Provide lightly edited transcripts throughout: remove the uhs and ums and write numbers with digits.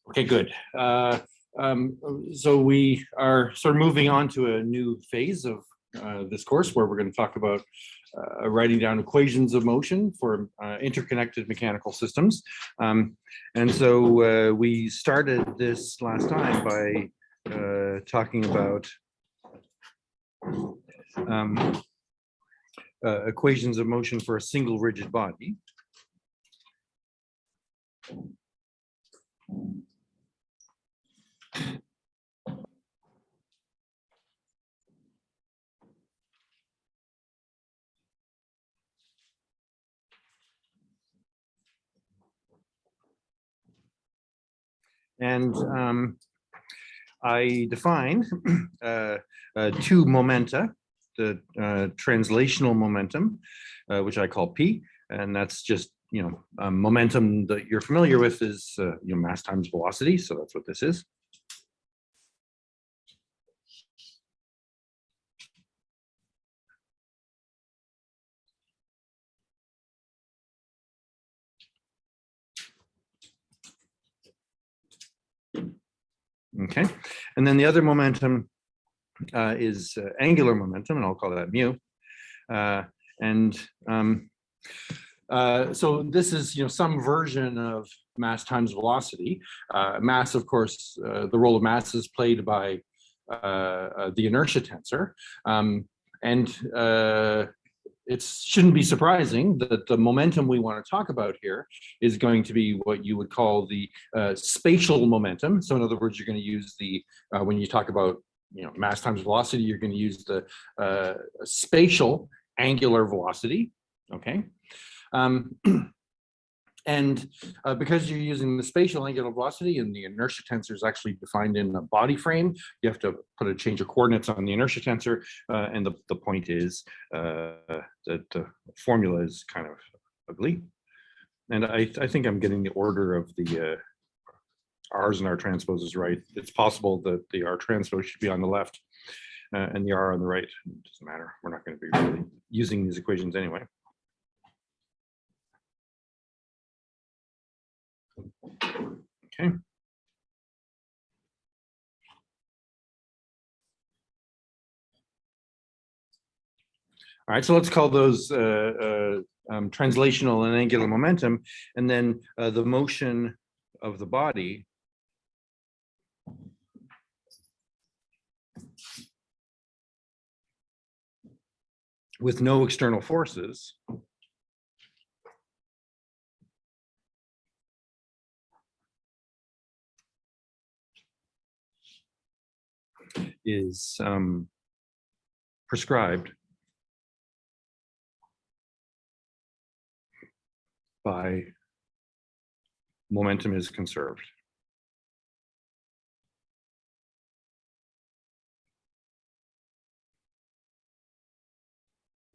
Okay, good. So we are sort of moving on to a new phase of this course where we're going to talk about writing down equations of motion for interconnected mechanical systems. And so we started this last time by talking about equations of motion for a single rigid body. And I defined two momenta, the translational momentum, which I call P, and that's just, momentum that you're familiar with is, mass times velocity. So that's what this is. Okay, and then the other momentum is angular momentum, and I'll call that mu. So this is, some version of mass times velocity. Mass, of course, the role of mass is played by the inertia tensor, it shouldn't be surprising that the momentum we want to talk about here is going to be what you would call the spatial momentum. So in other words, you're going to use the, when you talk about mass times velocity, you're going to use the spatial angular velocity, okay? Because you're using the spatial angular velocity and the inertia tensor is actually defined in a body frame, you have to put a change of coordinates on the inertia tensor. And the point is that the formula is kind of ugly. And I think I'm getting the order of the R's and R transposes right. It's possible that the R transpose should be on the left and the R on the right. It doesn't matter. We're not going to be really using these equations anyway. Okay. All right, so let's call those translational and angular momentum, and then the motion of the body with no external forces is prescribed by momentum is conserved.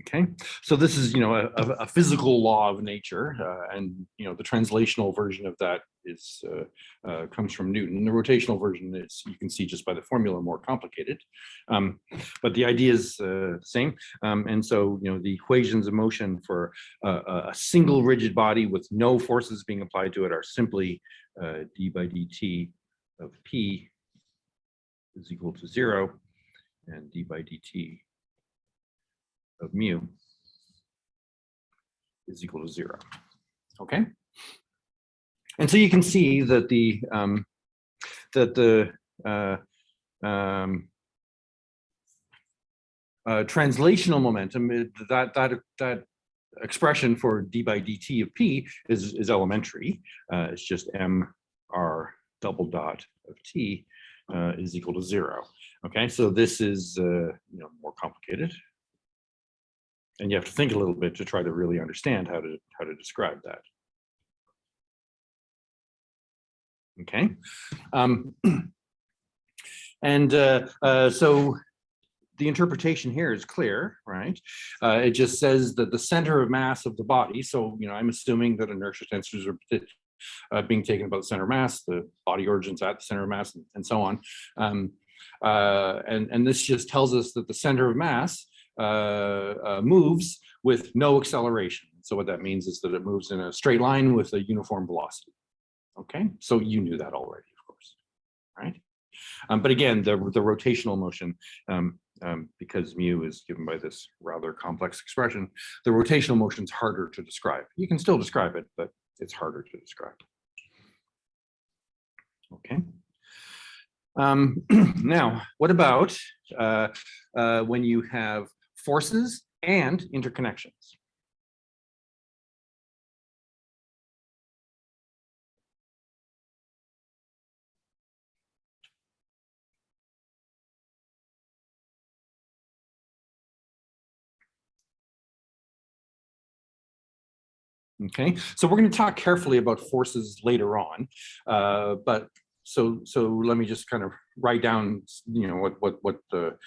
Okay, so this is, a physical law of nature, and the translational version of that is comes from Newton. The rotational version is, you can see just by the formula, more complicated, but the idea is the same. And so, the equations of motion for a single rigid body with no forces being applied to it are simply d by dt of p is equal to 0, and d by dt of mu is equal to 0. Okay, and so you can see that the translational momentum, that expression for d by dt of p is elementary. It's just m r double dot of t is equal to 0. Okay, so this is more complicated. And you have to think a little bit to try to really understand how to describe that. Okay, so the interpretation here is clear, right? It just says that the center of mass of the body. So I'm assuming that inertia tensors are being taken about the center of mass. The body origins at the center of mass, and so on. And this just tells us that the center of mass moves with no acceleration. So what that means is that it moves in a straight line with a uniform velocity. Okay, so you knew that already, of right? But again, the rotational motion, because mu is given by this rather complex expression, the rotational motion is harder to describe. You can still describe it, but it's harder to describe. Okay. Now, what about when you have forces and interconnections? Okay, so we're going to talk carefully about forces later on, but so let me just kind of write down, what the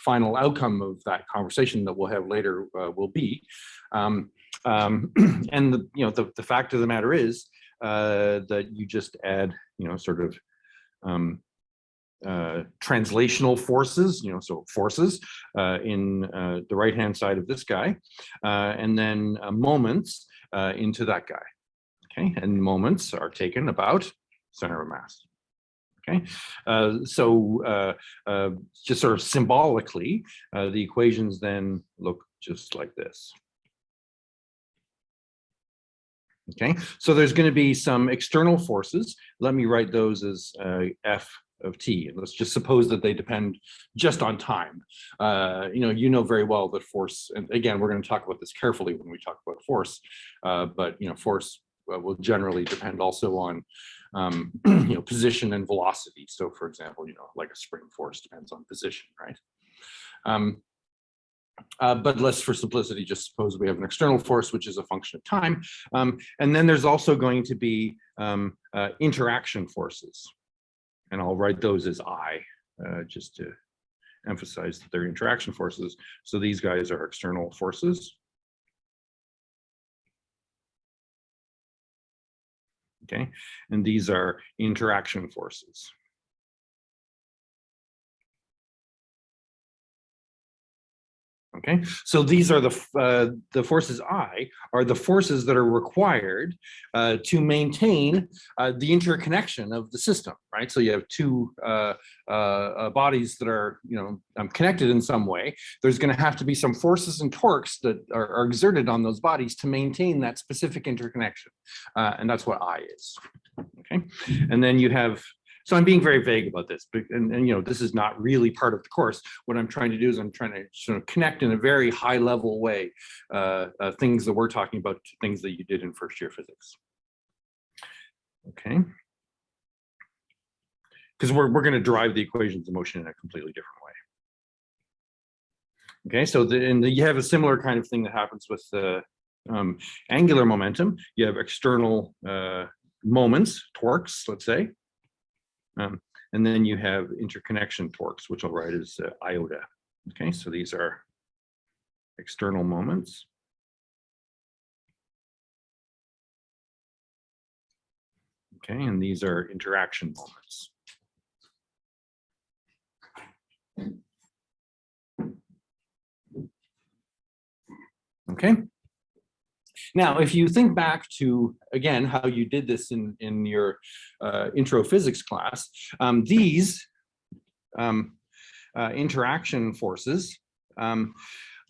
final outcome of that conversation that we'll have later will be, and the fact of the matter is that you just add sort of translational forces, so forces in the right-hand side of this guy, and then moments into that guy. Okay, and moments are taken about center of mass. Okay, so just sort of symbolically, the equations then look just like this. Okay, so there's going to be some external forces. Let me write those as F of t, and let's just suppose that they depend just on time. You know very well that force, and again, we're going to talk about this carefully when we talk about force, but force will generally depend also on position and velocity. So for example, like a spring force depends on position, right? But let's, for simplicity, just suppose we have an external force, which is a function of time. And then there's also going to be interaction forces. And I'll write those as I, just to emphasize that they're interaction forces. So these guys are external forces. Okay, and these are interaction forces. Okay, so these are the forces I are the forces that are required to maintain the interconnection of the system, right? So you have two bodies that are connected in some way. There's going to have to be some forces and torques that are exerted on those bodies to maintain that specific interconnection, and that's what I is. Okay, and then you have. So I'm being very vague about this, and this is not really part of the course. What I'm trying to do is I'm trying to sort of connect in a very high level way things that we're talking about to things that you did in first year physics. Okay, because we're going to drive the equations of motion in a completely different way. Okay, so you have a similar kind of thing that happens with angular momentum. You have external moments, torques, let's say. And then you have interconnection torques, which I'll write as iota. Okay, so these are external moments. Okay, and these are interaction moments. Okay. Now, if you think back to, again, how you did this in your intro physics class, these interaction forces,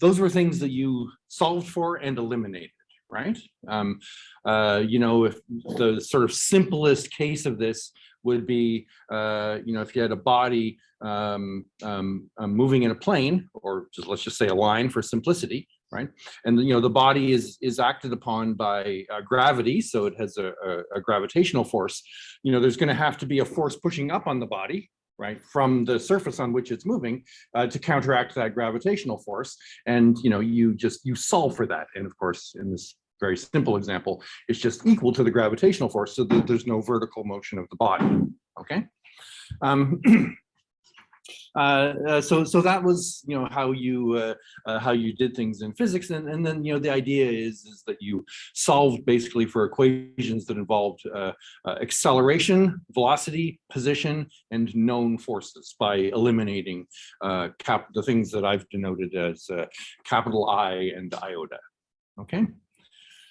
those were things that you solved for and eliminated, right? If the sort of simplest case of this would be, if you had a body moving in a plane, or let's just say a line for simplicity, right? And the body is acted upon by gravity, so it has a gravitational force. There's going to have to be a force pushing up on the body, right, from the surface on which it's moving to counteract that gravitational force. And you solve for that. And of course, in this very simple example, it's just equal to the gravitational force, so that there's no vertical motion of the body. Okay. So that was how you did things in physics, and then the idea is that you solved basically for equations that involved acceleration, velocity, position, and known forces by eliminating the things that I've denoted as capital I and iota. Okay,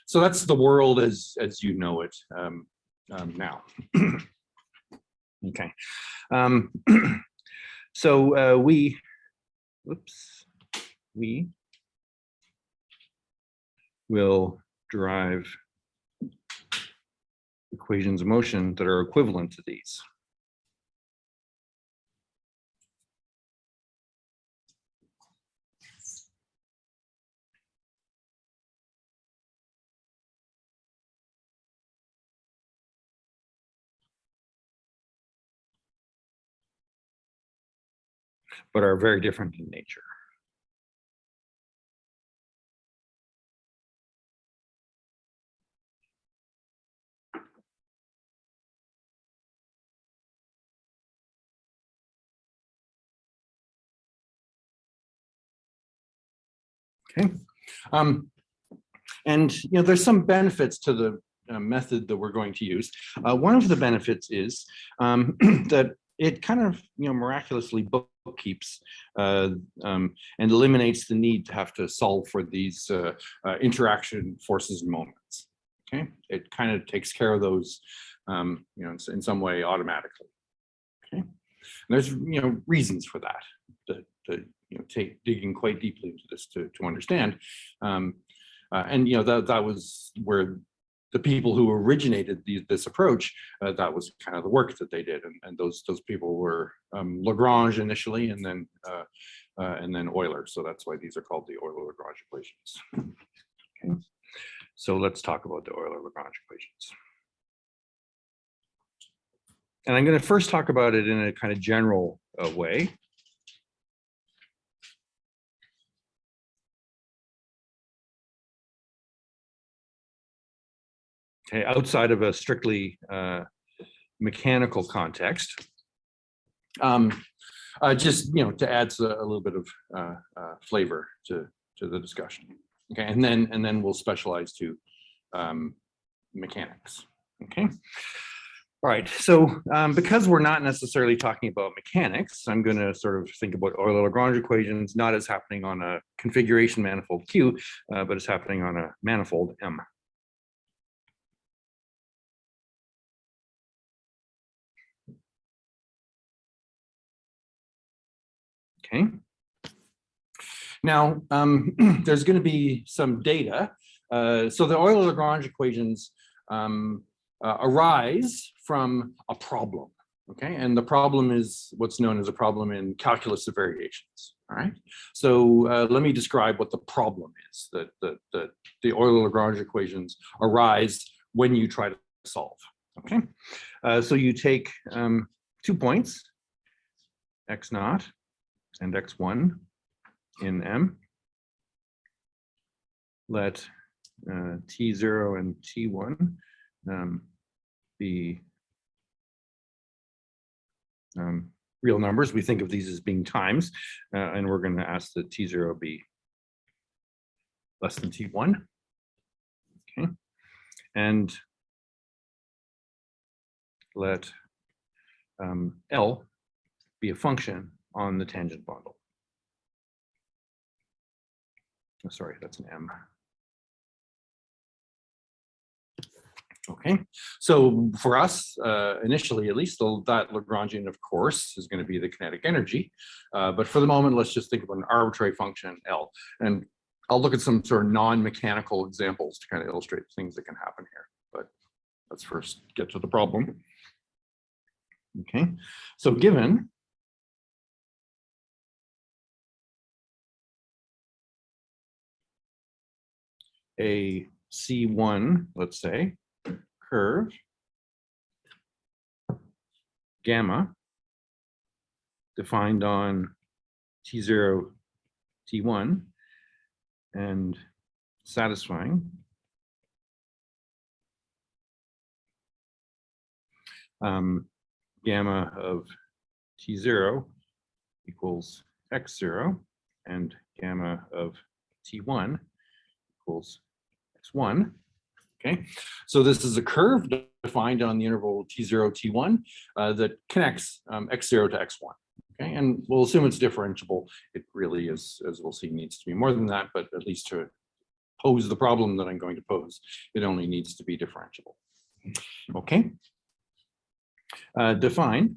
so that's the world as you know it now. Okay. So we will derive equations of motion that are equivalent to these. But are very different in nature. Okay. And there's some benefits to the method that we're going to use. One of the benefits is that it kind of miraculously bookkeeps and eliminates the need to have to solve for these interaction forces and moments. Okay, it kind of takes care of those in some way automatically. Okay, and there's reasons for that to take digging quite deeply into this to understand. And that was where the people who originated this approach, that was kind of the work that they did, and those people were Lagrange initially, and then Euler. So that's why these are called the Euler-Lagrange equations. Okay, so let's talk about the Euler-Lagrange equations. And I'm going to first talk about it in a kind of general way. Okay, outside of a strictly mechanical context, just to add a little bit of flavor to the discussion. Okay, and then we'll specialize to mechanics. Okay. All right. So because we're not necessarily talking about mechanics, I'm going to sort of think about Euler-Lagrange equations not as happening on a configuration manifold Q, but as happening on a manifold M. Okay. Now, there's going to be some data. So the Euler-Lagrange equations arise from a problem. Okay, and the problem is what's known as a problem in calculus of variations. All right. So let me describe what the problem is that the Euler-Lagrange equations arise when you try to solve. Okay. So you take 2 points, x0 and x1 in M. Let t0 and t1 be real numbers. We think of these as being times, and we're going to ask that t0 be less than t1. Okay, and let L be a function on the tangent bundle. Oh, sorry, that's an M. Okay, so for us, initially at least, that Lagrangian, of course, is going to be the kinetic energy. But for the moment, let's just think of an arbitrary function, L. And I'll look at some sort of non-mechanical examples to kind of illustrate things that can happen here. But let's first get to the problem. Okay, so given a C1, let's say, curve gamma defined on T0, T1 and satisfying gamma of T0 equals x0 and gamma of T1 equals x1. Okay, so this is a curve defined on the interval T0, T1 that connects x0 to x1. Okay, and we'll assume it's differentiable. It really is, as we'll see, needs to be more than that, but at least to pose the problem that I'm going to pose, it only needs to be differentiable. Okay. Define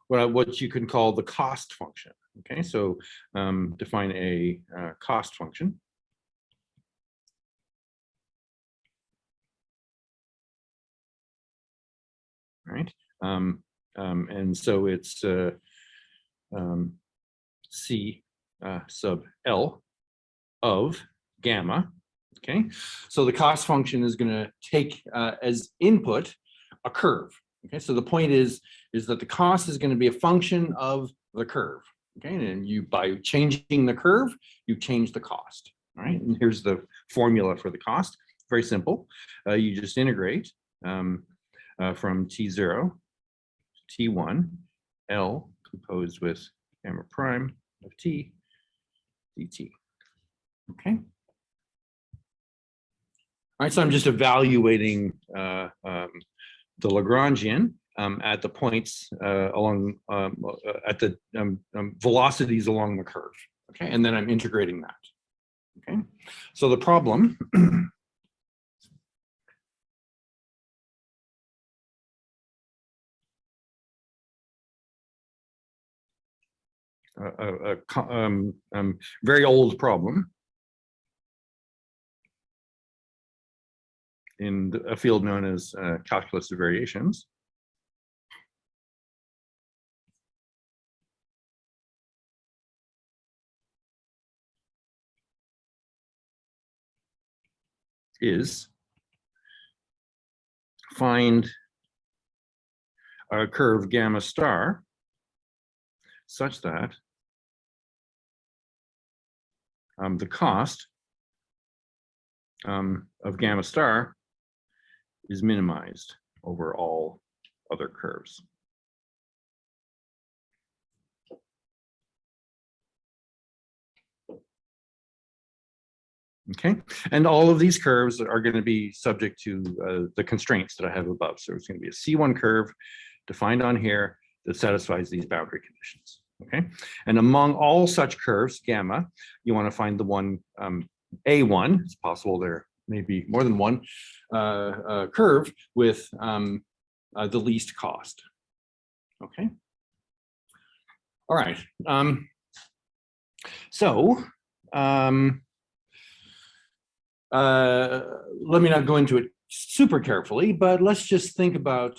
what you can call the cost function. Okay, so define a cost function. Right, and so it's C sub L of gamma. Okay, so the cost function is going to take as input a curve. Okay, so the point is that the cost is going to be a function of the curve. Okay, and you, by changing the curve, you change the cost. All right, and here's the formula for the cost. Very simple. You just integrate from T0 to T1 L composed with gamma prime of T dt. Okay. All right, so I'm just evaluating the Lagrangian at the points along at the velocities along the curve. Okay, and then I'm integrating that. Okay, so the problem very old problem in a field known as calculus of variations. Is find a curve gamma star such that the cost of gamma star is minimized over all other curves. Okay, and all of these curves are going to be subject to the constraints that I have above. So it's going to be a C1 curve defined on here that satisfies these boundary conditions. Okay, and among all such curves, gamma, you want to find the one A1. It's possible there may be more than one curve with the least cost. Okay. All right. Let me not go into it super carefully, but let's just think about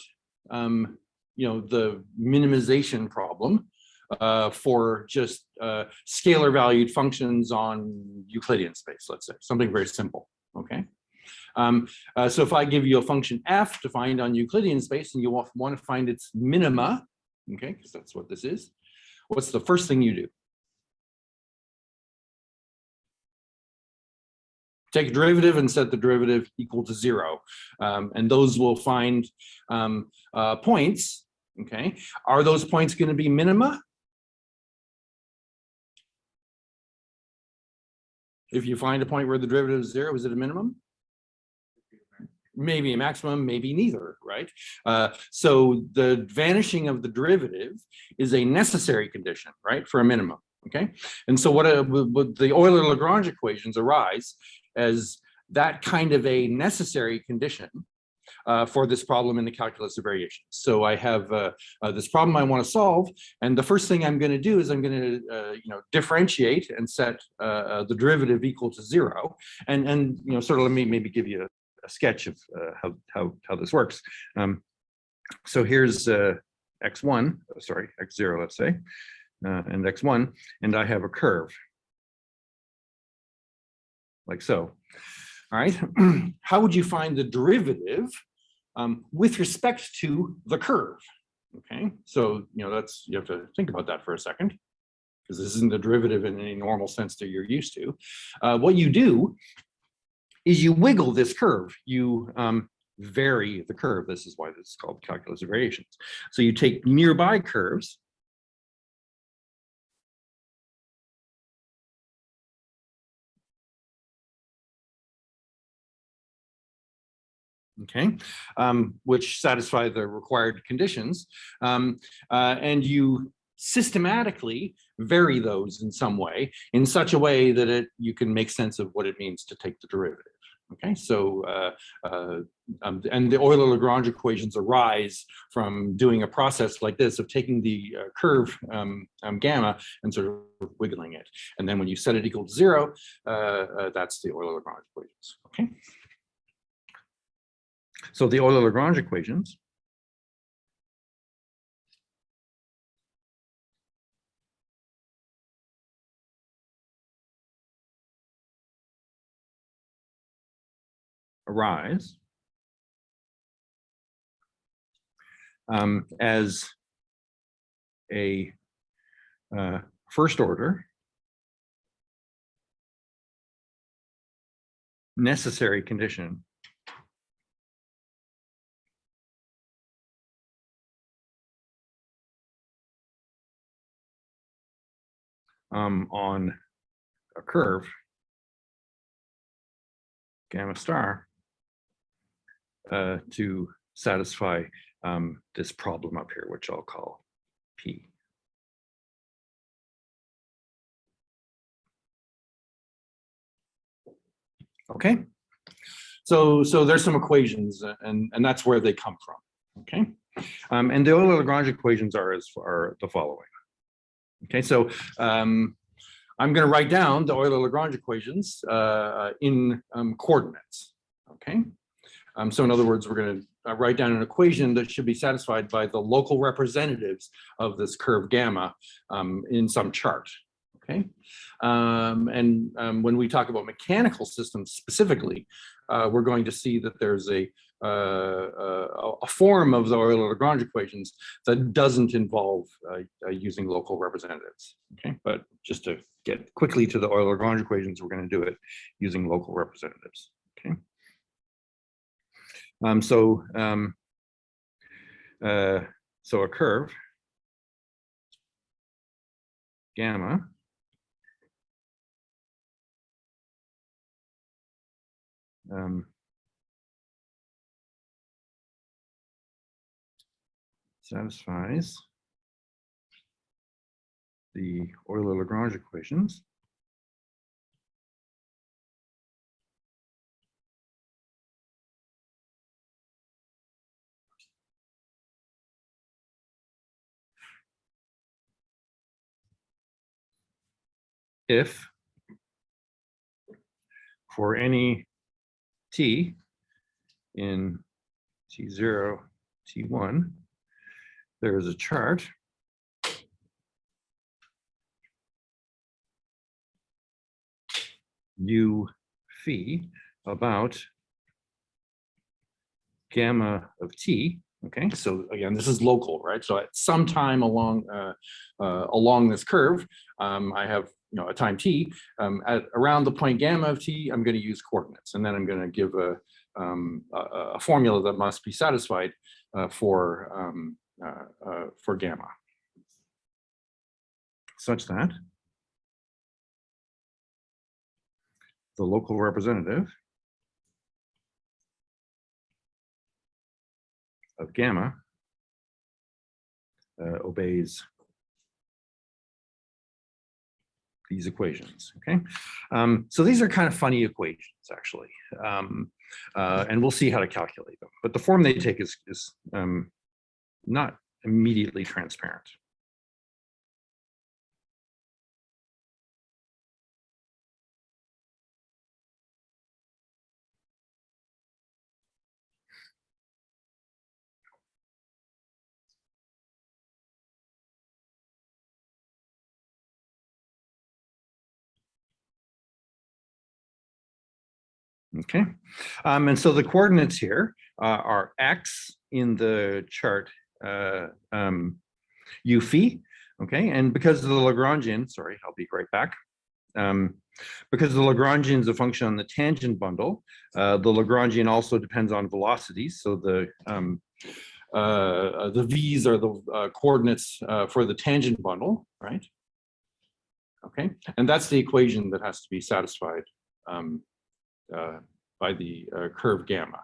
the minimization problem for just scalar valued functions on Euclidean space, let's say, something very simple. Okay. So if I give you a function f defined on Euclidean space and you want to find its minima, okay, because that's what this is, what's the first thing you do? Take a derivative and set the derivative equal to 0. And those will find points, okay? Are those points going to be minima? If you find a point where the derivative is 0, is it a minimum? Maybe a maximum, maybe neither, right? So the vanishing of the derivative is a necessary condition, right, for a minimum, okay? And so what the Euler-Lagrange equations arise as that kind of a necessary condition for this problem in the calculus of variations. So I have this problem I want to solve, and the first thing I'm going to do is I'm going to differentiate and set the derivative equal to 0, and sort of let me maybe give you a sketch of how this works. So here's x1, sorry, x0, let's say, and x1, and I have a curve like so. All right, how would you find the derivative with respect to the curve? Okay, so that's, you have to think about that for a second, because this isn't the derivative in any normal sense that you're used to. What you do is you wiggle this curve, you vary the curve. This is why this is called calculus of variations. So you take nearby curves, okay, which satisfy the required conditions, and you systematically vary those in some way, in such a way that you can make sense of what it means to take the derivative. Okay, so and the Euler-Lagrange equations arise from doing a process like this of taking the curve gamma and sort of wiggling it, and then when you set it equal to 0, that's the Euler-Lagrange equations. Okay, so the Euler-Lagrange equations arise as a first order necessary condition on a curve gamma star to satisfy this problem up here, which I'll call P. Okay, so there's some equations, and that's where they come from. Okay, and the Euler-Lagrange equations are the following. Okay, so I'm going to write down the Euler-Lagrange equations in coordinates. Okay, so in other words, we're going to write down an equation that should be satisfied by the local representatives of this curve gamma in some chart. Okay, and when we talk about mechanical systems specifically, we're going to see that there's a form of the Euler-Lagrange equations that doesn't involve using local representatives. Okay, but just to get quickly to the Euler-Lagrange equations, we're going to do it using local representatives. Okay, so a curve gamma satisfies the Euler-Lagrange equations if for any t in t0, t1, there is a chart u phi about gamma of t. Okay, so again, this is local, right? So at some time along this curve, I have a time t. At around the point gamma of t, I'm going to use coordinates, and then I'm going to give a formula that must be satisfied for gamma, such that the local representative of gamma obeys these equations. Okay, so these are kind of funny equations, actually, and we'll see how to calculate them. But the form they take is not immediately transparent. Okay, and so the coordinates here are x in the chart u phi. Okay, and because of the Lagrangian, sorry, I'll be right back. Because the Lagrangian is a function on the tangent bundle, the Lagrangian also depends on velocities. So the v's are the coordinates for the tangent bundle, right? Okay, and that's the equation that has to be satisfied by the curve gamma.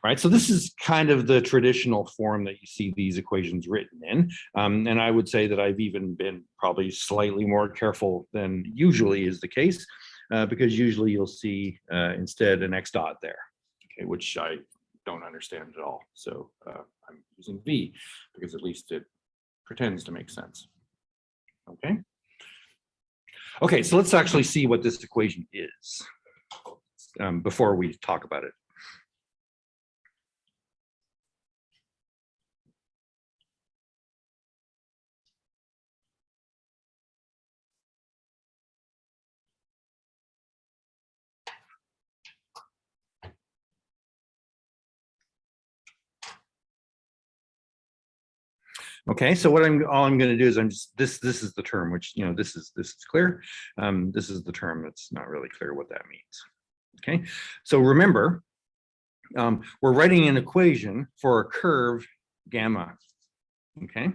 Right, so this is kind of the traditional form that you see these equations written in, and I would say that I've even been probably slightly more careful than usually is the case because usually you'll see instead an x dot there, okay, which I don't understand at all. So I'm using v because at least it pretends to make sense. Okay. Okay, so let's actually see what this equation is before we talk about it. Okay, so all I'm going to do is this is the term, which this is clear. This is the term that's not really clear what that means. Okay, so remember, we're writing an equation for a curve gamma. Okay,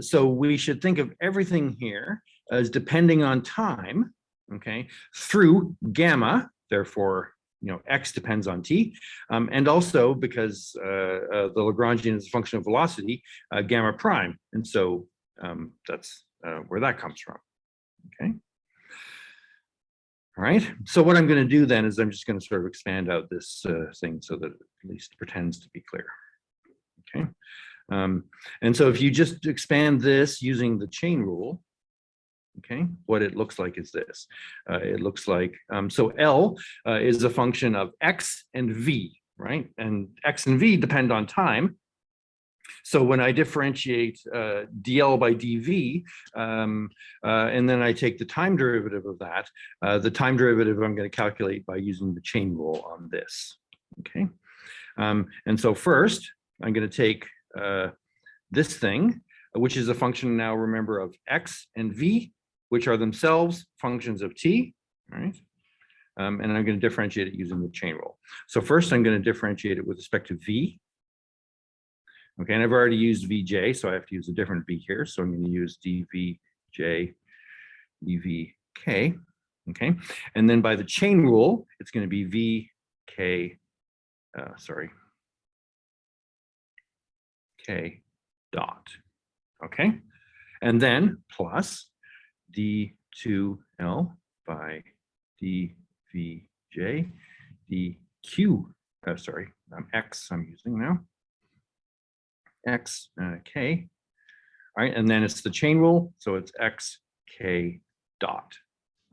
so we should think of everything here as depending on time. Okay, through gamma, therefore x depends on t, and also because the Lagrangian is a function of velocity, gamma prime, and so that's where that comes from. Okay. All right. So what I'm going to do then is I'm just going to sort of expand out this thing so that it at least pretends to be clear. Okay. And so if you just expand this using the chain rule, okay, what it looks like is this. It looks like, so L is a function of x and v, right? And x and v depend on time. So when I differentiate dl by dv, and then I take the time derivative of that, the time derivative I'm going to calculate by using the chain rule on this, okay? And so first, I'm going to take this thing, which is a function now, remember, of x and v, which are themselves functions of t, right? And I'm going to differentiate it using the chain rule. So first, I'm going to differentiate it with respect to v. Okay, and I've already used vj, so I have to use a different v here. So I'm going to use dvj, dvk, okay? And then by the chain rule, it's going to be vk, k dot, okay? And then plus d2l by dvj, dq, x I'm using now, x k, all right, and then it's the chain rule, so it's x k dot,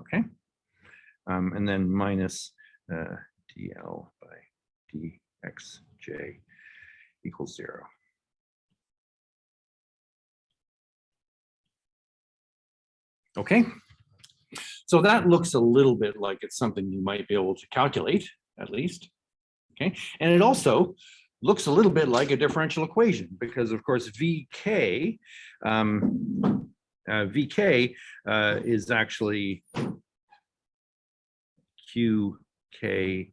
okay? And then minus dl by dxj equals 0. Okay, so that looks a little bit like it's something you might be able to calculate, at least. Okay, and it also looks a little bit like a differential equation because, of course, vk is actually qk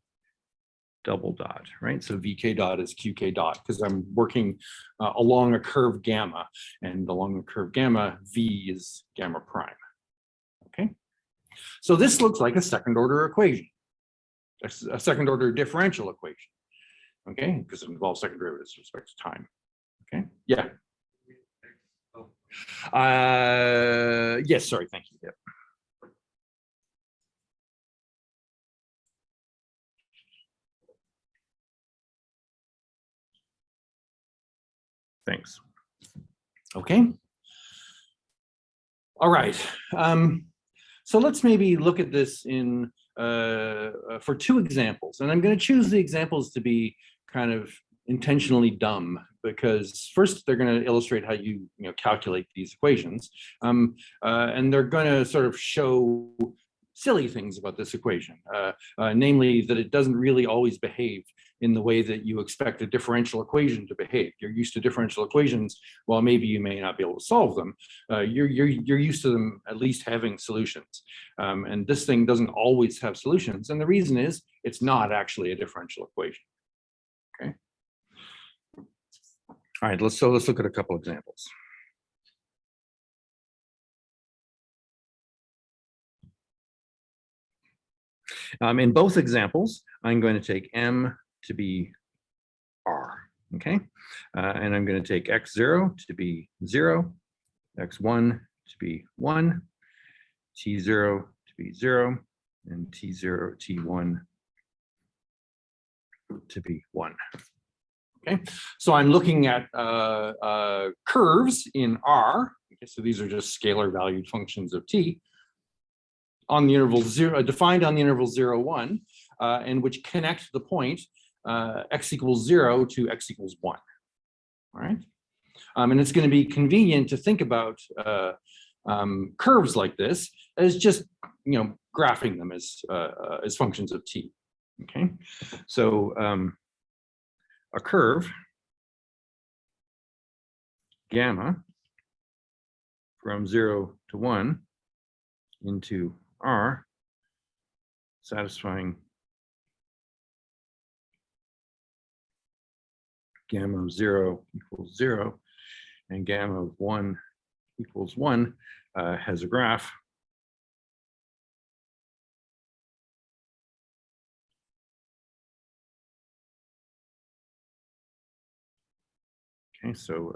double dot, right? So vk dot is qk dot because I'm working along a curve gamma, and along the curve gamma, v is gamma prime. Okay, so this looks like a second order equation, a second order differential equation. Okay, because it involves second derivatives with respect to time. Okay, yeah. Yes, sorry, thank you. Yep. Thanks. Okay. All right. So let's maybe look at this in for two examples, and I'm going to choose the examples to be kind of intentionally dumb because first they're going to illustrate how you calculate these equations, and they're going to sort of show silly things about this equation, namely that it doesn't really always behave in the way that you expect a differential equation to behave. You're used to differential equations, while maybe you may not be able to solve them. You're used to them at least having solutions, and this thing doesn't always have solutions, and the reason is it's not actually a differential equation. Okay. All right. Let's look at a couple examples. In both examples, I'm going to take m to be r, okay? And I'm going to take x0 to be 0, x1 to be 1, T0 to be 0, and T0, T1 to be 1. Okay, so I'm looking at curves in R. Okay, so these are just scalar valued functions of t on the interval 0, defined on the interval 0, 1, and which connect the point x equals 0 to x equals 1. All right, and it's going to be convenient to think about curves like this as just, graphing them as functions of t. Okay, so a curve gamma from 0 to 1 into R, satisfying gamma of 0 equals 0 and gamma of 1 equals 1, has a graph okay, so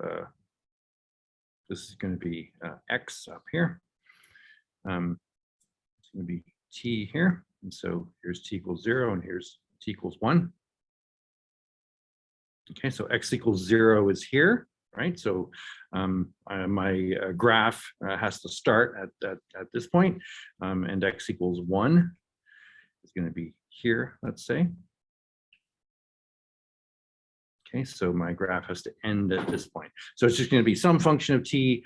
this is going to be x up here. It's going to be t here, and so here's t equals 0, and here's t equals 1. Okay, so x equals 0 is here, right? So my graph has to start at this point, and x equals 1 is going to be here, let's say. Okay, so my graph has to end at this point. So it's just going to be some function of t,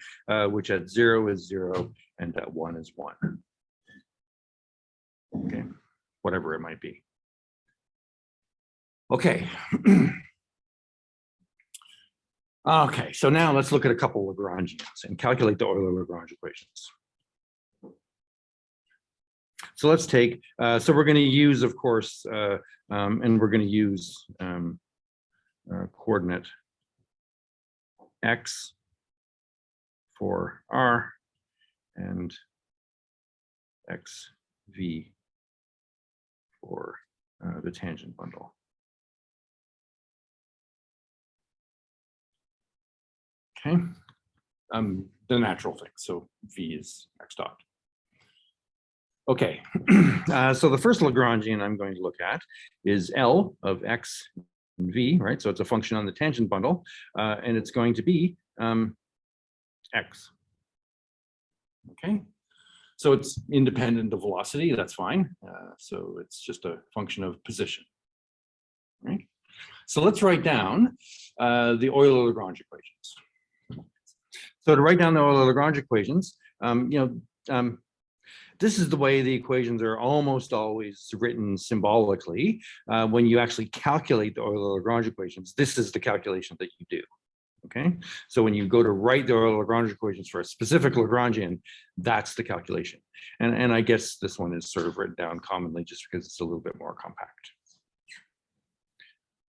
which at 0 is 0 and at 1 is 1. Okay, whatever it might be. Okay. Okay, so now let's look at a couple of Lagrangians and calculate the Euler-Lagrange equations. So let's take, so we're going to use, of course, and we're going to use coordinate x for R and xv for the tangent bundle. Okay, the natural thing, so v is x dot. Okay, so the first Lagrangian I'm going to look at is L of x and v, right? So it's a function on the tangent bundle, and it's going to be x. Okay, so it's independent of velocity, that's fine. So it's just a function of position, right? So let's write down the Euler-Lagrange equations. So to write down the Euler-Lagrange equations, this is the way the equations are almost always written symbolically. When you actually calculate the Euler-Lagrange equations, this is the calculation that you do. Okay, so when you go to write the Euler-Lagrange equations for a specific Lagrangian, that's the calculation. And I guess this one is sort of written down commonly just because it's a little bit more compact.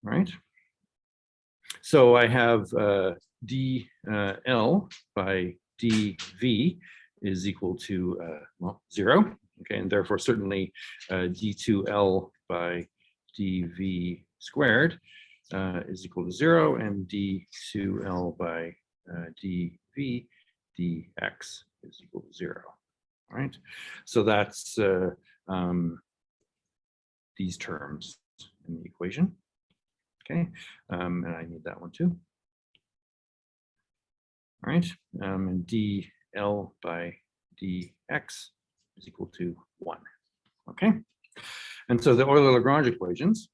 Right? So I have dl by dv is equal to, well, 0. Okay, and therefore certainly d2l by dv squared is equal to 0, and d2l by dv dx is equal to 0. All right, so that's these terms in the equation. Okay, and I need that one too. All right, and dl by dx is equal to 1. Okay, and so the Euler-Lagrange equations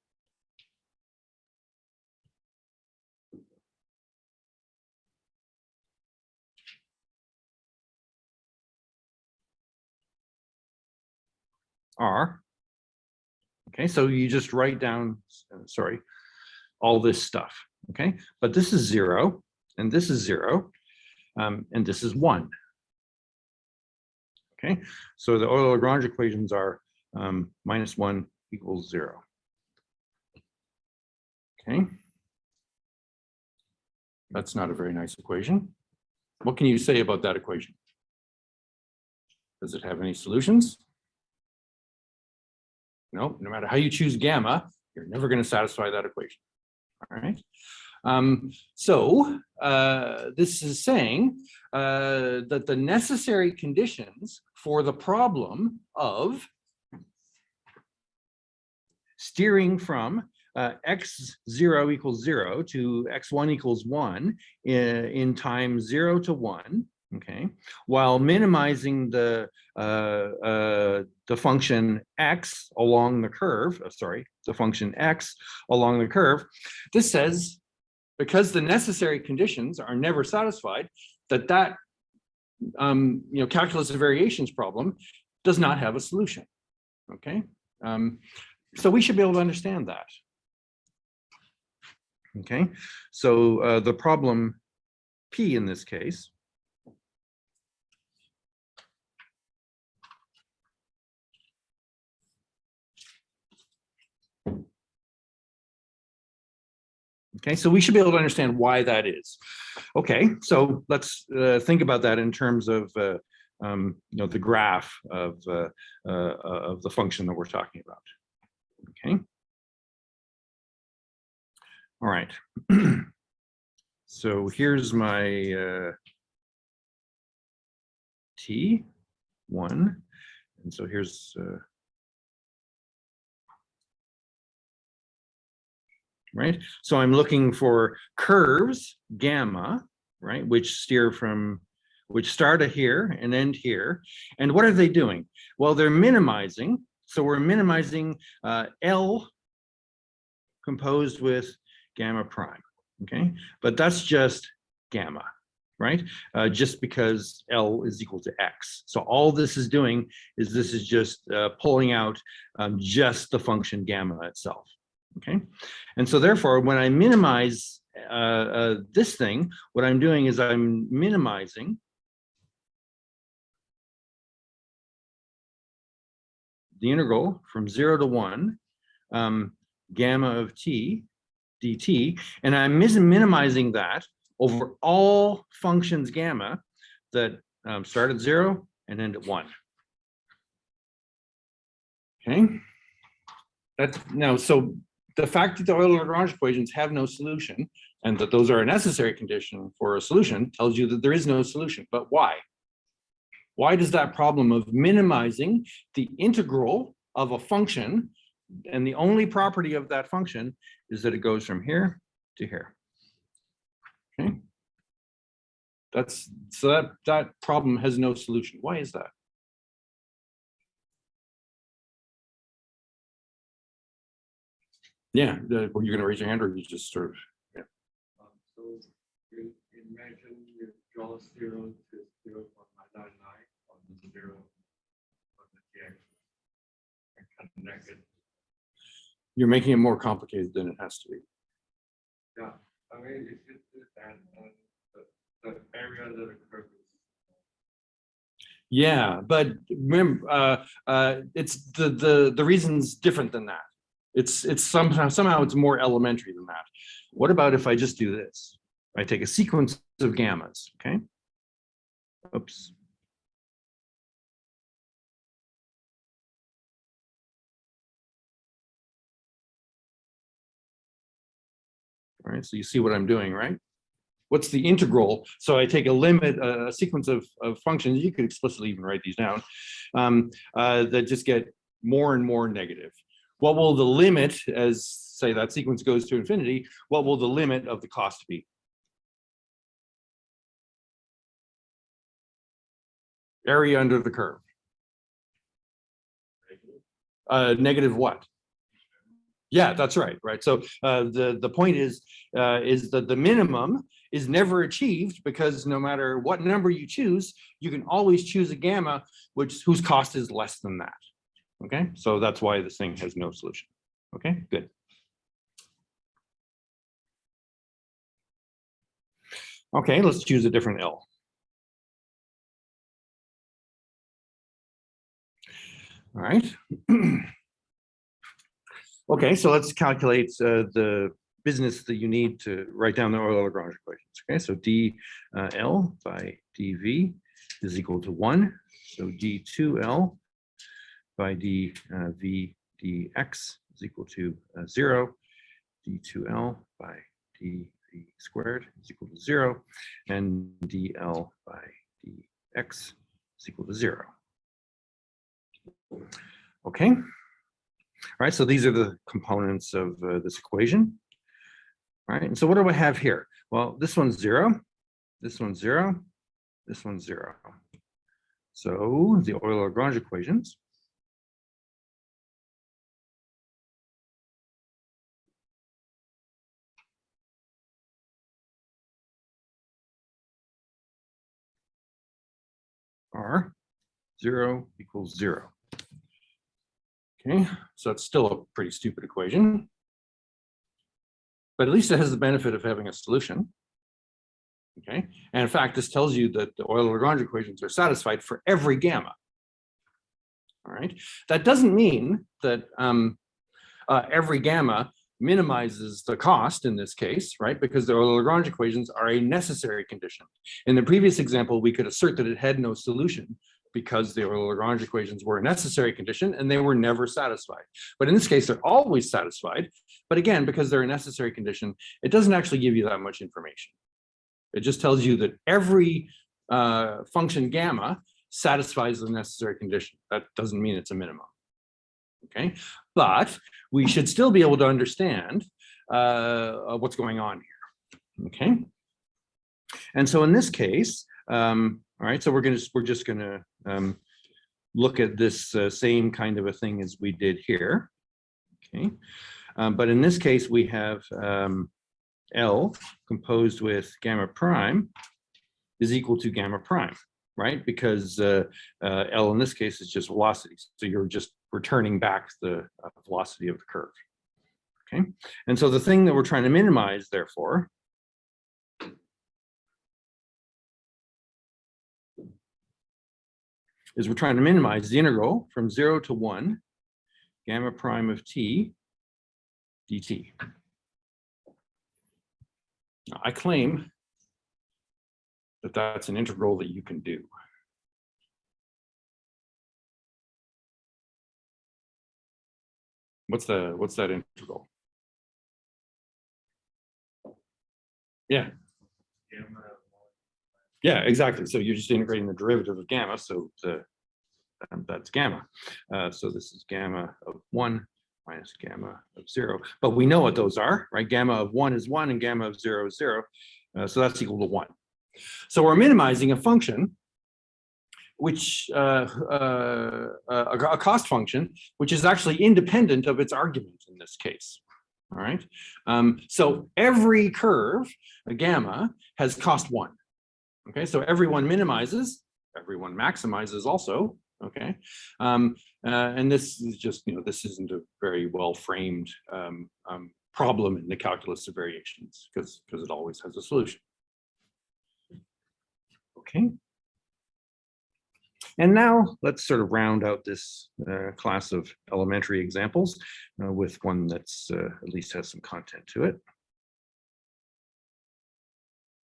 are, okay, so you just write down, sorry, all this stuff, okay, but this is 0, and this is 0, and this is 1. Okay, so the Euler-Lagrange equations are -1 equals 0. Okay, that's not a very nice equation. What can you say about that equation? Does it have any solutions? No, no matter how you choose gamma, you're never going to satisfy that equation. All right. This is saying that the necessary conditions for the problem of steering from x0 equals 0 to x1 equals 1 in time 0 to 1, okay, while minimizing the function x along the curve, the function x along the curve. This says, because the necessary conditions are never satisfied, that calculus of variations problem does not have a solution, okay? So we should be able to understand that. Okay, so the problem P in this case okay, so we should be able to understand why that is. Okay, so let's think about that in terms of the graph of the function that we're talking about. Okay. All right. So here's my T1, and so here's right. So I'm looking for curves gamma, right, which start at here and end here. And what are they doing? Well, they're minimizing. So we're minimizing L composed with gamma prime, okay? But that's just gamma, right? Just because L is equal to X. So all this is doing is this is just pulling out just the function gamma itself, okay? And so therefore, when I minimize this thing, what I'm doing is I'm minimizing the integral from 0 to 1 gamma of t dt, and I'm minimizing that over all functions gamma that start at 0 and end at 1. Okay. So the fact that the Euler-Lagrange equations have no solution and that those are a necessary condition for a solution tells you that there is no solution. But why? Why does that problem of minimizing the integral of a function, and the only property of that function is that it goes from here to here? Okay. That problem has no solution. Why is that? Yeah, you're going to raise your hand, or you just sort of, yeah. So you imagine you draw 0 to 0.99 on the 0 on the x and connect it. You're making it more complicated than it has to be. Yeah, I mean, if you do that, the area of the curve is. Yeah, but remember, it's the reason's different than that. It's somehow it's more elementary than that. What about if I just do this? I take a sequence of gammas, okay? Oops. All right, so you see what I'm doing, right? What's the integral? So I take a limit, a sequence of functions. You could explicitly even write these down, that just get more and more negative. What will the limit, as say that sequence goes to infinity, what will the limit of the cost be? Area under the curve. Negative what? Yeah, that's right. Right. So the point is that the minimum is never achieved, because no matter what number you choose, you can always choose a gamma whose cost is less than that. Okay, so that's why this thing has no solution. Okay, good. Okay, let's choose a different L. All right. Okay, so let's calculate the business that you need to write down the Euler-Lagrange equations. Okay, so dL by dV is equal to 1. So d2L by dV dx is equal to 0. d2L by dV v squared is equal to 0, and dl by dx is equal to 0. Okay. All right, so these are the components of this equation. All right, and so what do I have here? Well, this one's 0, this one's 0, this one's 0. So the Euler-Lagrange equations are 0 equals 0. Okay, so it's still a pretty stupid equation, but at least it has the benefit of having a solution. Okay, and in fact, this tells you that the Euler-Lagrange equations are satisfied for every gamma. All right, that doesn't mean that every gamma minimizes the cost in this case, right? Because the Euler-Lagrange equations are a necessary condition. In the previous example, we could assert that it had no solution because the Euler-Lagrange equations were a necessary condition and they were never satisfied. But in this case, they're always satisfied. But again, because they're a necessary condition, it doesn't actually give you that much information. It just tells you that every function gamma satisfies the necessary condition. That doesn't mean it's a minimum. Okay, but we should still be able to understand what's going on here. Okay, and so in this case, all right, so we're just gonna look at this same kind of a thing as we did here. Okay, but in this case we have L composed with gamma prime is equal to gamma prime, right? Because L in this case is just velocity, so you're just returning back the velocity of the curve. Okay, and so the thing that we're trying to minimize, therefore, is we're trying to minimize the integral from 0 to 1 gamma prime of t dt. Now, I claim that that's an integral that you can do. What's that integral? Yeah. Yeah, exactly. So you're just integrating the derivative of gamma, so that's gamma. So this is gamma of 1 minus gamma of 0. But we know what those are, right? Gamma of 1 is 1 and gamma of 0 is 0. So that's equal to 1. So we're minimizing a function which a cost function, which is actually independent of its argument in this case. All right. So every curve, a gamma, has cost 1. Okay. So everyone minimizes, everyone maximizes also. Okay. And this is just, this isn't a very well framed problem in the calculus of variations because it always has a solution. Okay. And now let's sort of round out this class of elementary examples with one that's at least has some content to it.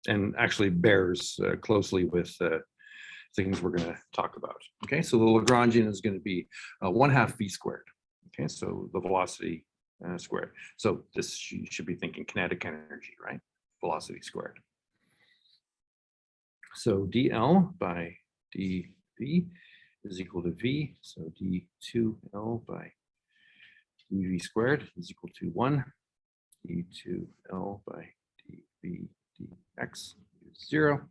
And actually bears closely with things we're going to talk about. Okay, so the Lagrangian is going to be 1/2 v squared. Okay, so the velocity squared. So this, you should be thinking kinetic energy, right? Velocity squared. So dl by dv is equal to v, so d2l by dv squared is equal to 1, d2l by dv dx is 0,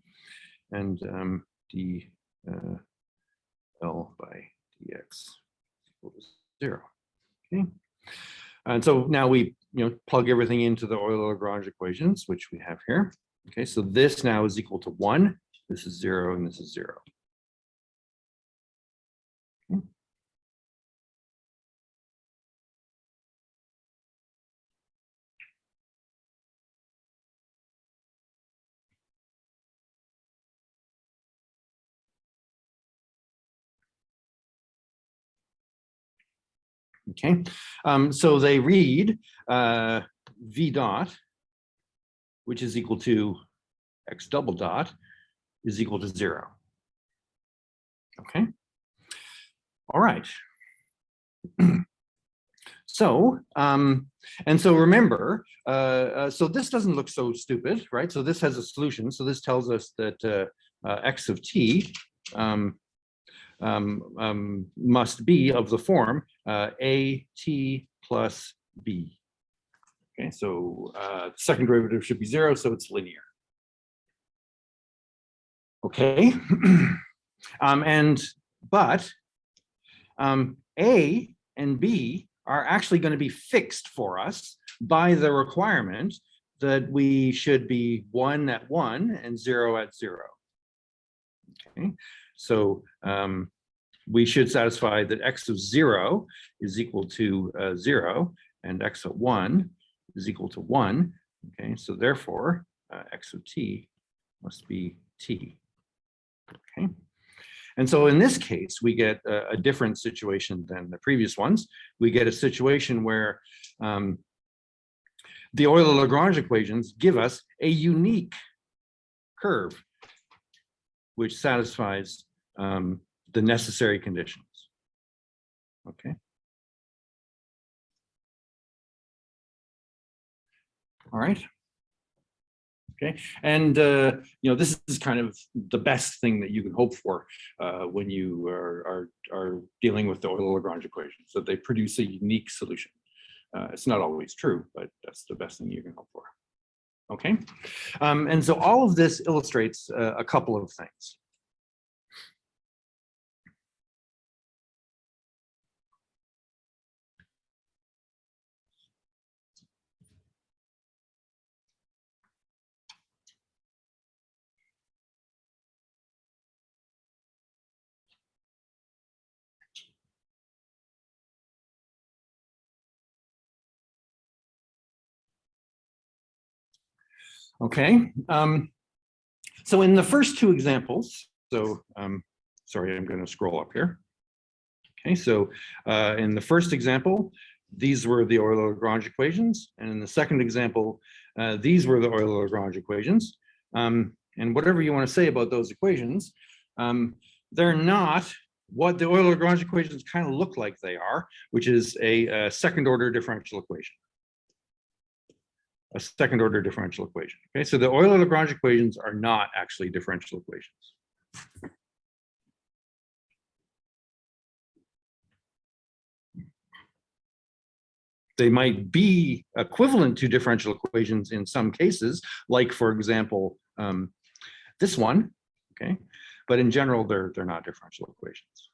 and dl by dx is equal to 0. Okay, and so now we plug everything into the Euler-Lagrange equations, which we have here. Okay, so this now is equal to 1. This is 0, and this is 0. Okay, so they read v dot, which is equal to x double dot, is equal to 0. Okay, all right. So, and so remember, so this doesn't look so stupid, right? So this has a solution. So this tells us that x of t must be of the form a t plus b. Okay, so second derivative should be 0, so it's linear. Okay, but A and B are actually going to be fixed for us by the requirement that we should be 1 at 1 and 0 at 0. Okay, so we should satisfy that x of 0 is equal to 0 and x of 1 is equal to 1. Okay, so therefore x of t must be t. Okay. And so in this case, we get a different situation than the previous ones. We get a situation where the Euler-Lagrange equations give us a unique curve which satisfies the necessary conditions. Okay. All right. Okay, and this is kind of the best thing that you can hope for when you are dealing with the Euler-Lagrange equations, that they produce a unique solution. It's not always true, but that's the best thing you can hope for. Okay, and so all of this illustrates a couple of things. Okay, so in the first two examples, so sorry, I'm going to scroll up here. Okay, so in the first example, these were the Euler-Lagrange equations, and in the second example, these were the Euler-Lagrange equations. And whatever you want to say about those equations, they're not what the Euler-Lagrange equations kind of look like they are, which is a second-order differential equation. A second-order differential equation. Okay, so the Euler-Lagrange equations are not actually differential equations. They might be equivalent to differential equations in some cases, like, for example, this one, okay? But in general, they're not differential equations.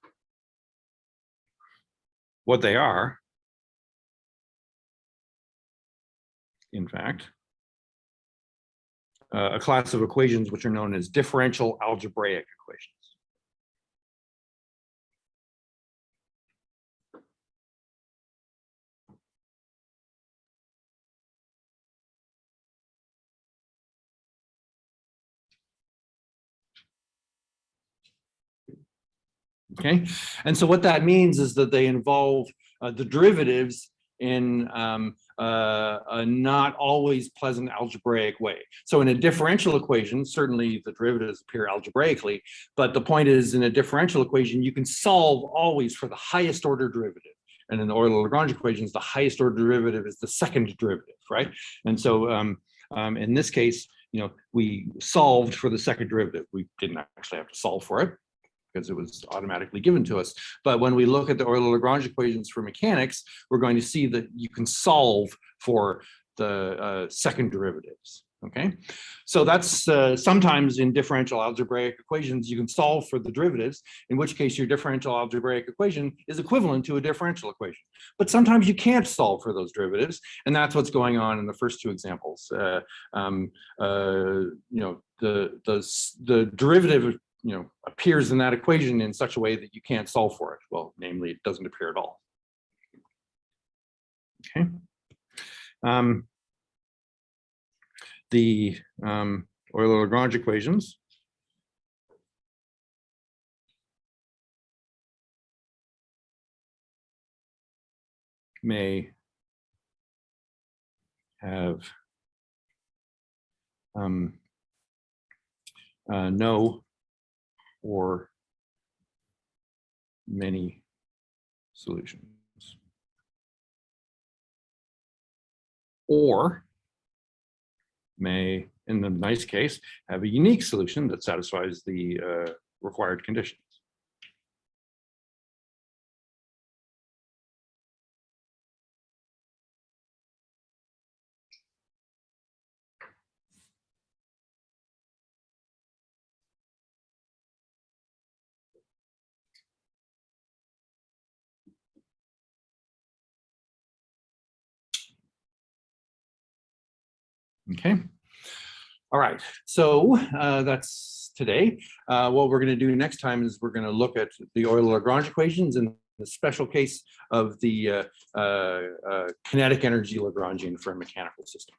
What they are, in fact, a class of equations which are known as differential algebraic equations. Okay, and so what that means is that they involve the derivatives in a not always pleasant algebraic way. So in a differential equation, certainly the derivatives appear algebraically, but the point is, in a differential equation, you can solve always for the highest order derivative. And in the Euler-Lagrange equations, the highest order derivative is the second derivative, right? And so in this case, we solved for the second derivative. We didn't actually have to solve for it, because it was automatically given to us. But when we look at the Euler-Lagrange equations for mechanics, we're going to see that you can solve for the second derivatives, okay? So that's sometimes in differential algebraic equations, you can solve for the derivatives, in which case your differential algebraic equation is equivalent to a differential equation. But sometimes you can't solve for those derivatives, and that's what's going on in the first two examples. The derivative appears in that equation in such a way that you can't solve for it. Well, namely, it doesn't appear at all. Okay. The Euler-Lagrange equations may have no or many solutions. or may, in the nice case, have a unique solution that satisfies the required conditions. Okay. All right. So that's today. What we're going to do next time is we're going to look at the Euler-Lagrange equations in the special case of the kinetic energy Lagrangian for a mechanical system.